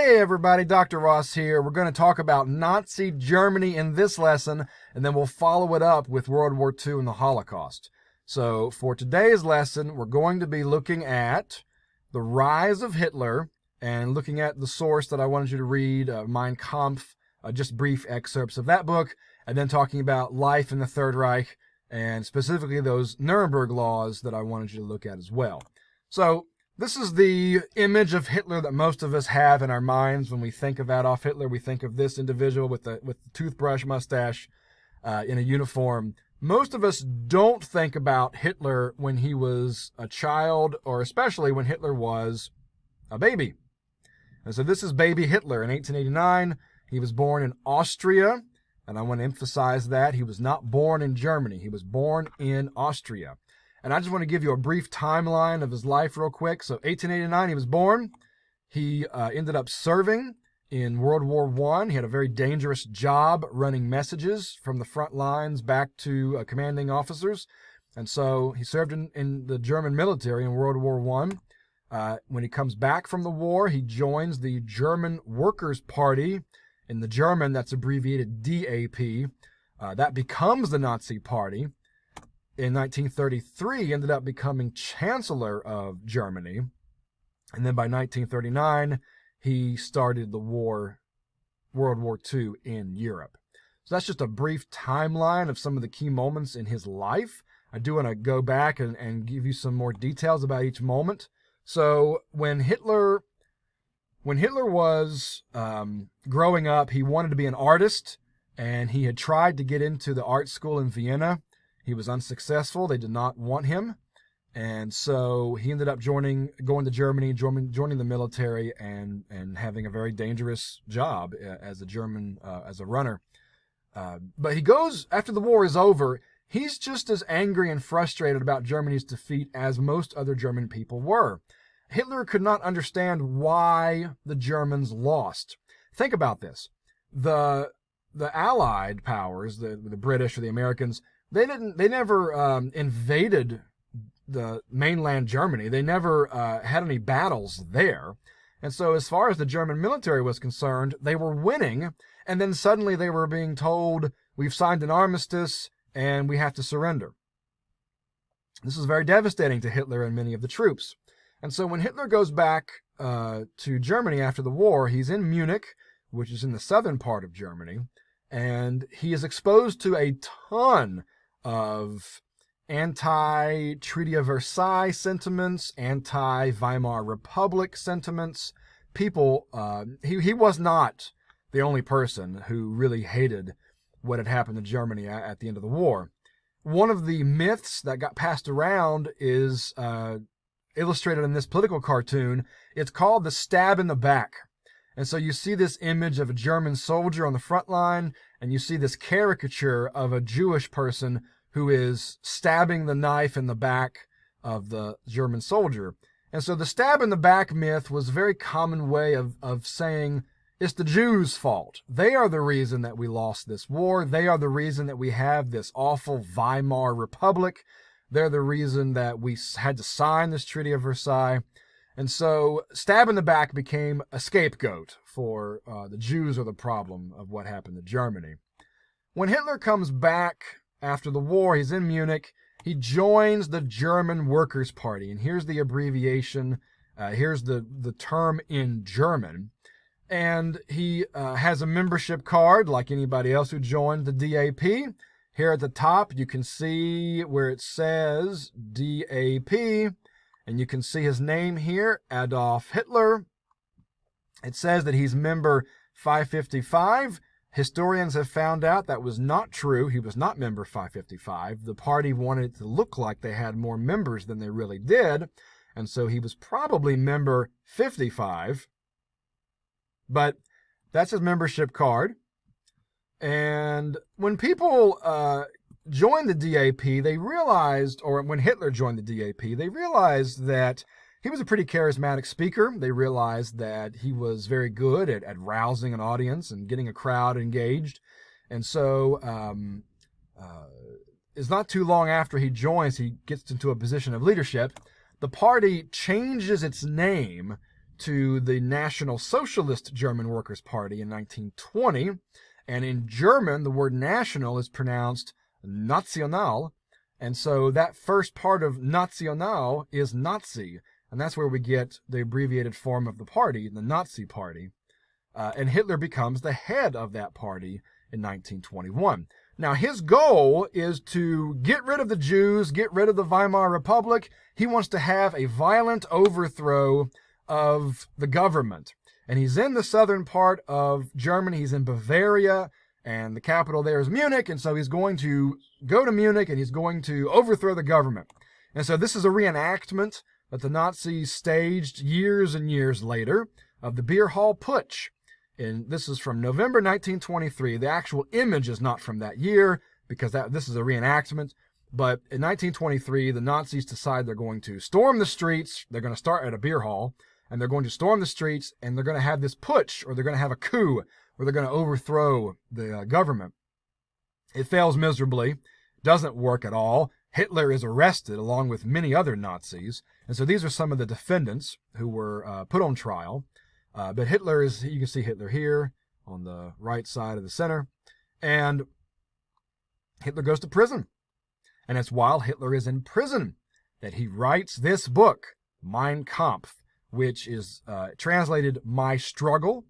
Hey everybody, Dr. Ross here. We're going to talk about Nazi Germany in this lesson, and then we'll follow it up with World War II and the Holocaust. So for today's lesson, we're going to be looking at the rise of Hitler and looking at the source that I wanted you to read, Mein Kampf, just brief excerpts of that book, and then talking about life in the Third Reich and specifically those Nuremberg Laws that I wanted you to look at as well. So this is the image of Hitler that most of us have in our minds. When we think of Adolf Hitler, we think of this individual with the toothbrush mustache in a uniform. Most of us don't think about Hitler when he was a child, or especially when Hitler was a baby. And so this is baby Hitler in 1889. He was born in Austria, and I want to emphasize that. He was not born in Germany. He was born in Austria. And I just want to give you a brief timeline of his life real quick. So 1889, he was born. He ended up serving in World War I. He had a very dangerous job running messages from the front lines back to commanding officers. And so he served in the German military in World War I. When he comes back from the war, he joins the German Workers' Party. In the German, that's abbreviated DAP. That becomes the Nazi Party. In 1933, he ended up becoming Chancellor of Germany. And then by 1939, he started the World War II in Europe. So that's just a brief timeline of some of the key moments in his life. I do want to go back and give you some more details about each moment. So when Hitler was growing up, he wanted to be an artist, and he had tried to get into the art school in Vienna. He was unsuccessful. They did not want him. And so he ended up going to Germany, joining the military, and having a very dangerous job as a runner. But he goes, after the war is over, he's just as angry and frustrated about Germany's defeat as most other German people were. Hitler could not understand why the Germans lost. Think about this. The Allied powers, the British or the Americans, they never invaded the mainland Germany. They never had any battles there. And so as far as the German military was concerned, they were winning, and then suddenly they were being told, we've signed an armistice and we have to surrender. This was very devastating to Hitler and many of the troops. And so when Hitler goes back to Germany after the war, he's in Munich, which is in the southern part of Germany, and he is exposed to a ton of anti-Treaty of Versailles sentiments, anti-Weimar Republic sentiments. People, he was not the only person who really hated what had happened to Germany at the end of the war. One of the myths that got passed around is illustrated in this political cartoon. It's called the stab in the back. And so you see this image of a German soldier on the front line, and you see this caricature of a Jewish person who is stabbing the knife in the back of the German soldier. And so the stab in the back myth was a very common way of saying it's the Jews' fault. They are the reason that we lost this war. They are the reason that we have this awful Weimar Republic. They're the reason that we had to sign this Treaty of Versailles. And so stab in the back became a scapegoat for the Jews are the problem of what happened to Germany. When Hitler comes back after the war, he's in Munich. He joins the German Workers' Party. And here's the abbreviation. Here's the term in German. And he has a membership card like anybody else who joined the DAP. Here at the top, you can see where it says DAP. And you can see his name here, Adolf Hitler. It says that he's member 555. Historians have found out that was not true. He was not member 555. The party wanted it to look like they had more members than they really did. And so he was probably member 55. But that's his membership card. And when people joined the DAP, they realized, or when Hitler joined the DAP, they realized that he was a pretty charismatic speaker. They realized that he was very good at rousing an audience and getting a crowd engaged. And so it's not too long after he joins, he gets into a position of leadership. The party changes its name to the National Socialist German Workers' Party in 1920. And in German, the word national is pronounced National. And so that first part of National is Nazi. And that's where we get the abbreviated form of the party, the Nazi Party. And Hitler becomes the head of that party in 1921. Now, his goal is to get rid of the Jews, get rid of the Weimar Republic. He wants to have a violent overthrow of the government. And he's in the southern part of Germany. He's in Bavaria, and the capital there is Munich. And so he's going to go to Munich, and he's going to overthrow the government. And so this is a reenactment that the Nazis staged years and years later of the Beer Hall Putsch. And this is from November 1923. The actual image is not from that year because this is a reenactment. But in 1923, the Nazis decide they're going to storm the streets. They're going to start at a beer hall, and they're going to storm the streets, and they're going to have this putsch, or they're going to have a coup, where they're going to overthrow the government. It fails miserably, doesn't work at all. Hitler is arrested along with many other Nazis. And so these are some of the defendants who were put on trial. But Hitler is, you can see Hitler here on the right side of the center. And Hitler goes to prison. And it's while Hitler is in prison that he writes this book, Mein Kampf, which is translated My Struggle.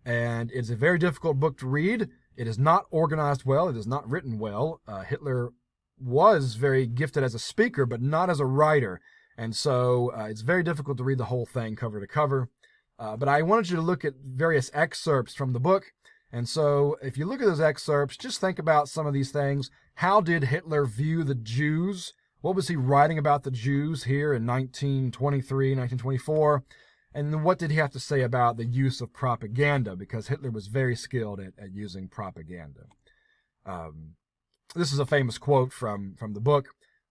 And it's a very difficult book to read. It is not organized well. It is not written well. Hitler was very gifted as a speaker, but not as a writer. And so it's very difficult to read the whole thing cover to cover. But I wanted you to look at various excerpts from the book. And so if you look at those excerpts, just think about some of these things. How did Hitler view the Jews? What was he writing about the Jews here in 1923, 1924? And then what did he have to say about the use of propaganda? Because Hitler was very skilled at using propaganda. This is a famous quote from the book.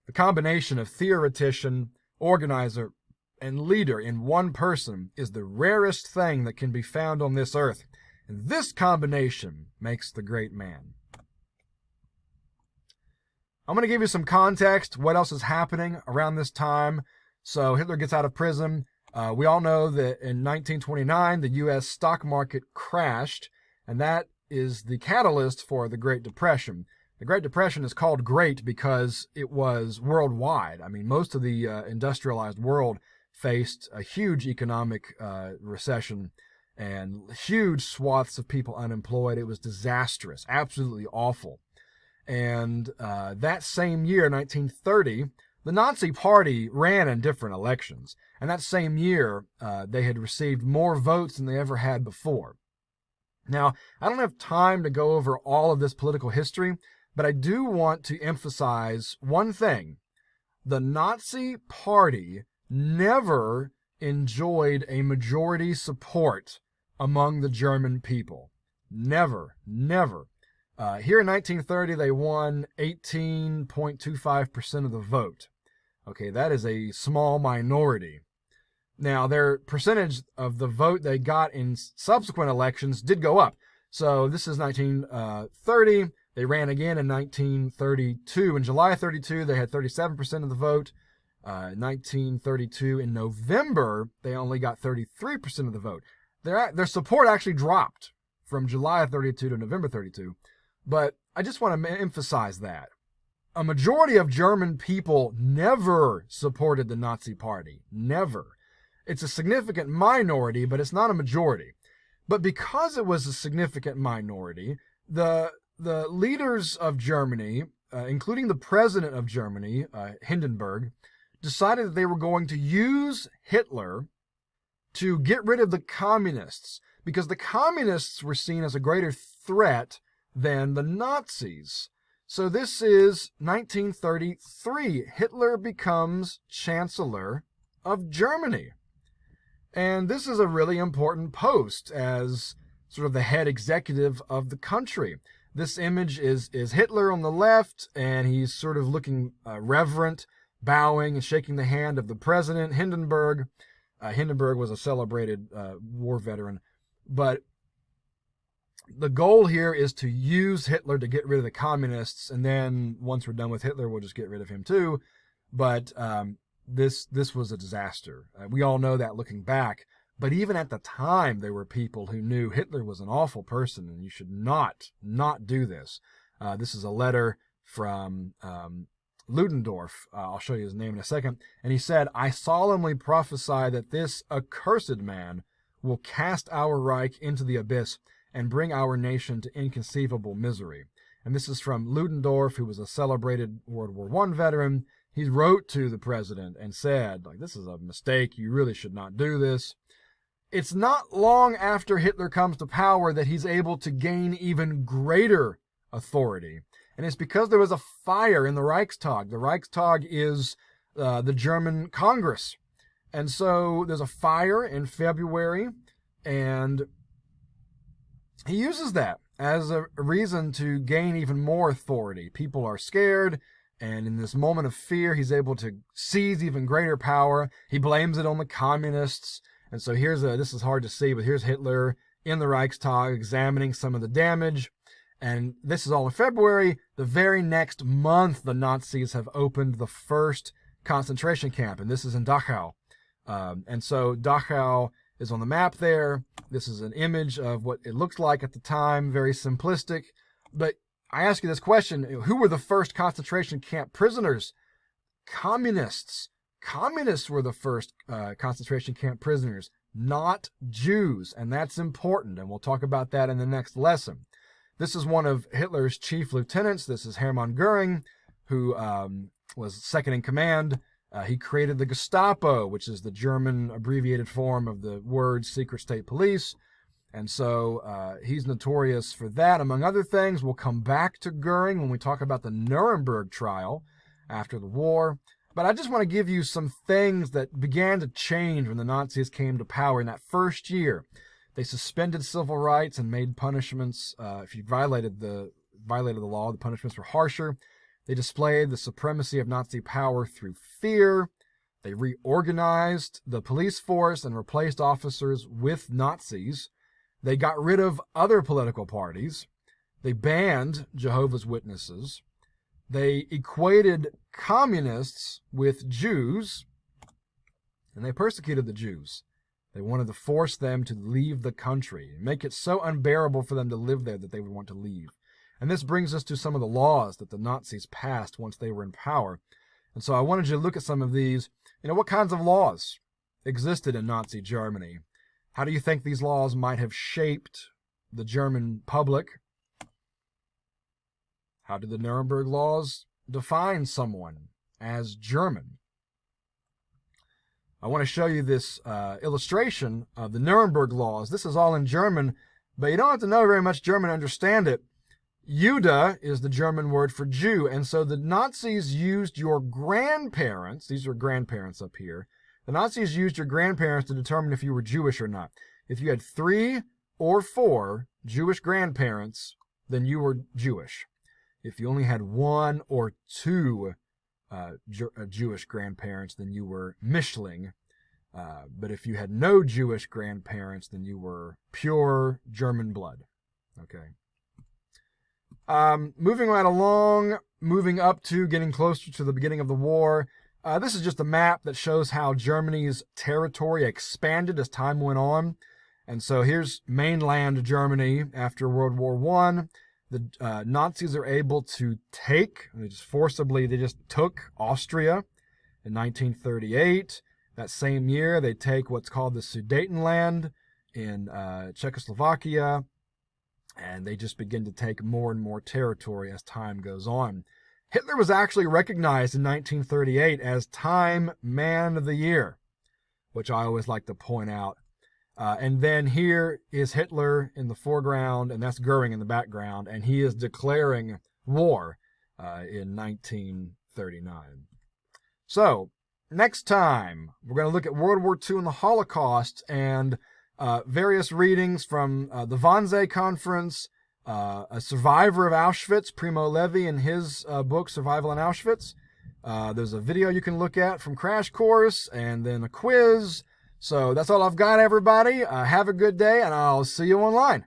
The combination of theoretician, organizer, and leader in one person is the rarest thing that can be found on this earth. And this combination makes the great man. I'm going to give you some context, what else is happening around this time. So Hitler gets out of prison. We all know that in 1929, the U.S. stock market crashed, and that is the catalyst for the Great Depression. The Great Depression is called great because it was worldwide. I mean, most of the industrialized world faced a huge economic recession and huge swaths of people unemployed. It was disastrous, absolutely awful. And that same year, 1930, the Nazi Party ran in different elections. And that same year, they had received more votes than they ever had before. Now, I don't have time to go over all of this political history, but I do want to emphasize one thing. The Nazi Party never enjoyed a majority support among the German people. Never, never. Here in 1930, they won 18.25% of the vote. Okay, that is a small minority. Now, their percentage of the vote they got in subsequent elections did go up. So this is 1930. They ran again in 1932. In July 32, they had 37% of the vote. 1932, in November, they only got 33% of the vote. Their support actually dropped from July 32 to November 32. But I just want to emphasize that. A majority of German people never supported the Nazi Party. Never. It's a significant minority, but it's not a majority. But because it was a significant minority, the leaders of Germany, including the president of Germany, Hindenburg, decided that they were going to use Hitler to get rid of the communists, because the communists were seen as a greater threat than the Nazis. So this is 1933. Hitler becomes Chancellor of Germany. And this is a really important post as sort of the head executive of the country. This image is Hitler on the left, and he's sort of looking reverent, bowing and shaking the hand of the president, Hindenburg. Hindenburg was a celebrated war veteran. But the goal here is to use Hitler to get rid of the communists, and then once we're done with Hitler, we'll just get rid of him too. But this was a disaster. We all know that looking back. But even at the time, there were people who knew Hitler was an awful person and you should not do this. This is a letter from Ludendorff. I'll show you his name in a second. And he said, "I solemnly prophesy that this accursed man will cast our Reich into the abyss and bring our nation to inconceivable misery." And this is from Ludendorff, who was a celebrated World War I veteran. He wrote to the president and said, like, this is a mistake. You really should not do this. It's not long after Hitler comes to power that he's able to gain even greater authority. And it's because there was a fire in the Reichstag. The Reichstag is the German Congress. And so there's a fire in February, and he uses that as a reason to gain even more authority. People are scared, and in this moment of fear, he's able to seize even greater power. He blames it on the communists. And so this is hard to see, but here's Hitler in the Reichstag examining some of the damage. And this is all in February. The very next month, the Nazis have opened the first concentration camp, and this is in Dachau. And so Dachau is on the map there. This is an image of what it looked like at the time, very simplistic. But I ask you this question, who were the first concentration camp prisoners? Communists. Communists were the first concentration camp prisoners, not Jews. And that's important, and we'll talk about that in the next lesson. This is one of Hitler's chief lieutenants. This is Hermann Goering, who was second in command. He created the Gestapo, which is the German abbreviated form of the word secret state police. And so he's notorious for that, among other things. We'll come back to Goering when we talk about the Nuremberg trial after the war. But I just want to give you some things that began to change when the Nazis came to power in that first year. They suspended civil rights and made punishments. If you violated the law, the punishments were harsher. They displayed the supremacy of Nazi power through fear. They reorganized the police force and replaced officers with Nazis. They got rid of other political parties. They banned Jehovah's Witnesses. They equated communists with Jews, and they persecuted the Jews. They wanted to force them to leave the country and make it so unbearable for them to live there that they would want to leave. And this brings us to some of the laws that the Nazis passed once they were in power. And so I wanted you to look at some of these. What kinds of laws existed in Nazi Germany? How do you think these laws might have shaped the German public? How did the Nuremberg Laws define someone as German? I want to show you this illustration of the Nuremberg Laws. This is all in German, but you don't have to know very much German to understand it. Jude is the German word for Jew, and so the Nazis used your grandparents, these are grandparents up here, the Nazis used your grandparents to determine if you were Jewish or not. If you had 3 or 4 Jewish grandparents, then you were Jewish. If you only had 1 or 2 Jewish grandparents, then you were Mischling. But if you had no Jewish grandparents, then you were pure German blood. Okay. Moving right along, moving up to getting closer to the beginning of the war. This is just a map that shows how Germany's territory expanded as time went on. And so here's mainland Germany after World War I. The Nazis are able to they just took Austria in 1938. That same year, they take what's called the Sudetenland in Czechoslovakia, and they just begin to take more and more territory as time goes on. Hitler was actually recognized in 1938 as Time Man of the Year, which I always like to point out. And then here is Hitler in the foreground, and that's Goering in the background, and he is declaring war in 1939. So, next time, we're going to look at World War II and the Holocaust, and various readings from the Wannsee Conference, a survivor of Auschwitz, Primo Levi, in his book, Survival in Auschwitz. There's a video you can look at from Crash Course, and then a quiz. So that's all I've got, everybody. Have a good day, and I'll see you online.